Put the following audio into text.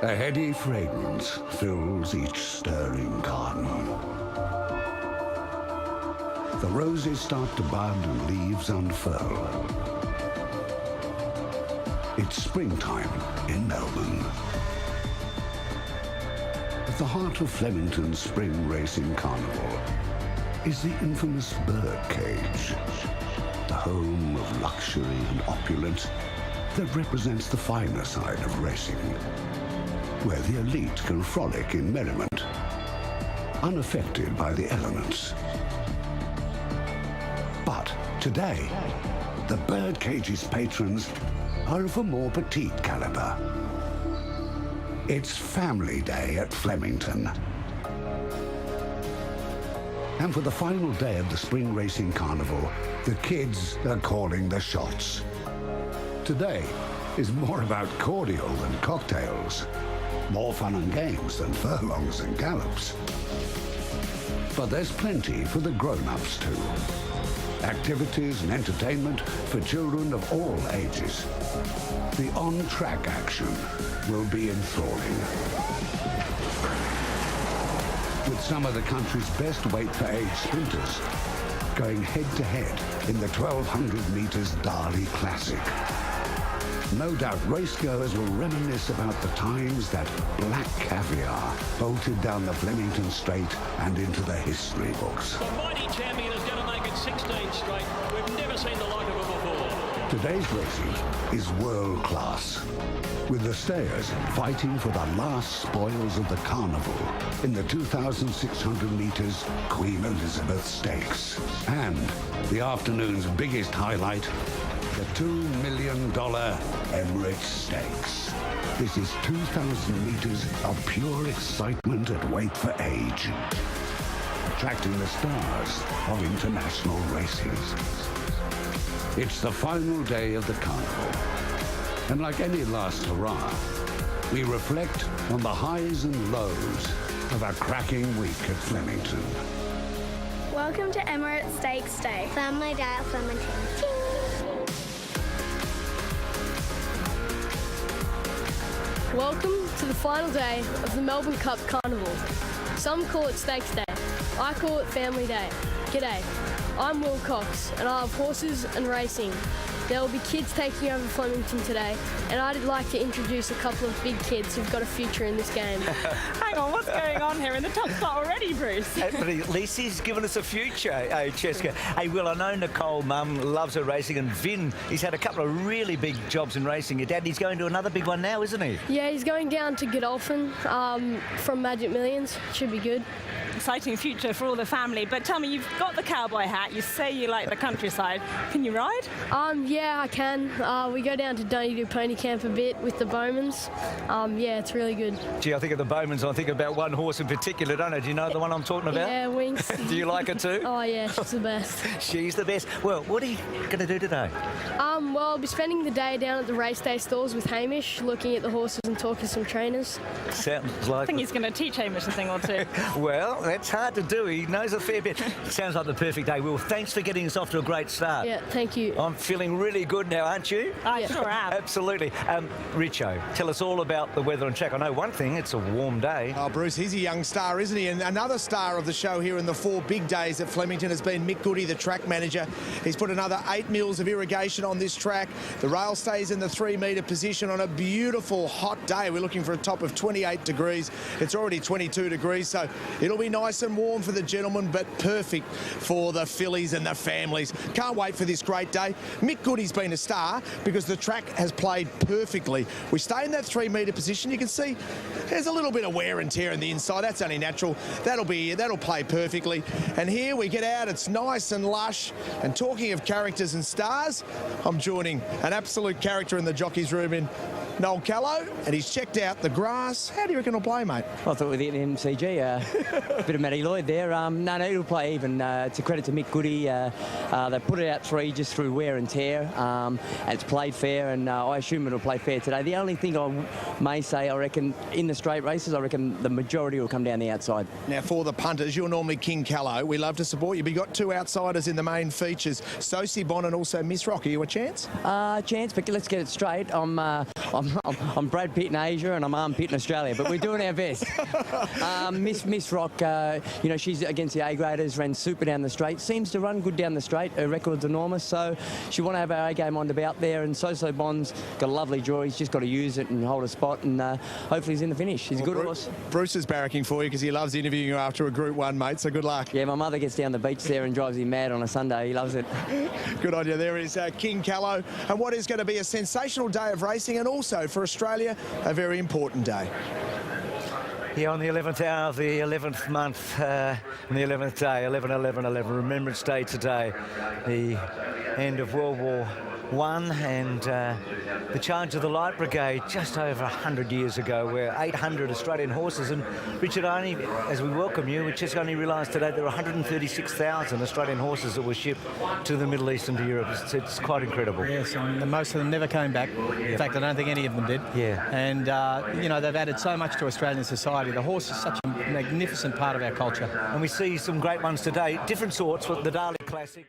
A heady fragrance fills each stirring garden. The roses start to bud and leaves unfurl. It's springtime in Melbourne. At the heart of Flemington's Spring Racing Carnival is the infamous Birdcage, the home of luxury and opulence that represents the finer side of racing, where the elite can frolic in merriment, unaffected by the elements. But today, the Birdcage's patrons are of a more petite caliber. It's Family Day at Flemington. And for the final day of the Spring Racing Carnival, the kids are calling the shots. Today is more about cordial than cocktails, more fun and games than furlongs and gallops. But there's plenty for the grown-ups too. Activities and entertainment for children of all ages. The on-track action will be enthralling. With some of the country's best weight-for-age sprinters going head-to-head in the 1,200 metres Dali Classic. No doubt racegoers will reminisce about the times that Black Caviar bolted down the Flemington Straight and into the history books. The mighty champion is going to make it 16 straight. We've never seen the like of it before. Today's racing is world-class, with the stayers fighting for the last spoils of the carnival in the 2,600 metres Queen Elizabeth Stakes. And the afternoon's biggest highlight, the $2 million Emirates Stakes. This is 2,000 metres of pure excitement at weight for age, attracting the stars of international races. It's the final day of the carnival, and like any last hurrah, we reflect on the highs and lows of a cracking week at Flemington. Welcome to Emirates Stakes Day. Family Day at Flemington. Welcome to the final day of the Melbourne Cup Carnival. Some call it Stakes Day. I call it Family Day. G'day, I'm Will Cox and I love horses and racing. There will be kids taking over Flemington today, and I'd like to introduce a couple of big kids who've got a future in this game. Hang on, what's going on here in the top spot already, Bruce? But at least he's given us a future, Cheska. Hey, Will, I know Nicole, Mum, loves her racing, and Vin, he's had a couple of really big jobs in racing. Your dad, he's going to another big one now, isn't he? Yeah, he's going down to Godolphin from Magic Millions. Should be good. Exciting future for all the family. But tell me, you've got the cowboy hat. You say you like the countryside. Can you ride? Yeah, I can. We go down to Dunedoo Pony Camp a bit with the Bowmans. Yeah, it's really good. Gee, I think of the Bowmans, I think about one horse in particular, don't I? Do you know the one I'm talking about? Yeah, Winks. Do you like her too? Oh, yeah, she's the best. She's the best. Well, what are you going to do today? Well, I'll be spending the day down at the race day stalls with Hamish, looking at the horses and talking to some trainers. Sounds like... I think he's going to teach Hamish a thing or two. Well, that's hard to do. He knows a fair bit. Sounds like the perfect day. Will, thanks for getting us off to a great start. Yeah, thank you. I'm feeling really good now, aren't you? I sure am. Absolutely. Richo, tell us all about the weather and track. I know one thing, it's a warm day. Oh, Bruce, he's a young star, isn't he? And another star of the show here in the 4 big days at Flemington has been Mick Goody, the track manager. He's put another 8 mils of irrigation on this track. The rail stays in the 3-metre position on a beautiful hot day. We're looking for a top of 28 degrees. It's already 22 degrees, so it'll be nice and warm for the gentlemen, but perfect for the fillies and the families. Can't wait for this great day. Mick Goody's been a star because the track has played perfectly. We stay in that 3-metre position. You can see there's a little bit of wear and tear in the inside. That's only natural. That'll play perfectly. And here we get out. It's nice and lush. And talking of characters and stars, I'm joining an absolute character in the jockey's room in Noel Callow, and he's checked out the grass. How do you reckon he'll play, mate? I thought with the MCG, a bit of Matty Lloyd there. No, he'll play even. It's a credit to Mick Goody. They put it out 3 just through wear and tear, and it's played fair, and I assume it'll play fair today. The only thing I may say, I reckon, in the straight races, I reckon the majority will come down the outside. Now, for the punters, you're normally King Callow. We love to support you, but you've got 2 outsiders in the main features, Sosie Bon and also Miss Rock. Are you a chance? Chance, but let's get it straight. I'm I'm Brad Pitt in Asia and I'm Arm Pitt in Australia, but we're doing our best. Miss Rock, you know, she's against the A-graders, ran super down the straight, seems to run good down the straight. Her record's enormous, so she want to have her A-game on about there. And So Bond's got a lovely draw. He's just got to use it and hold a spot, and hopefully he's in the finish. He's a good horse. Bruce is barracking for you because he loves interviewing you after a Group 1, mate, so good luck. Yeah, my mother gets down the beach there and drives him mad on a Sunday. He loves it. Good on you. There is King Callow, and what is going to be a sensational day of racing, and also for Australia, a very important day. Yeah, on the 11th hour of the 11th month, on the 11th day, 11/11/11, Remembrance Day today, the end of World War I, and the charge of the Light Brigade just over 100 years ago, where 800 Australian horses, and Richard, as we welcome you, we just only realised today there were 136,000 Australian horses that were shipped to the Middle East and to Europe. It's quite incredible. Yes, and most of them never came back. In fact, I don't think any of them did. Yeah. And, you know, they've added so much to Australian society. The horse is such a magnificent part of our culture. And we see some great ones today, different sorts, with the Darley Classic.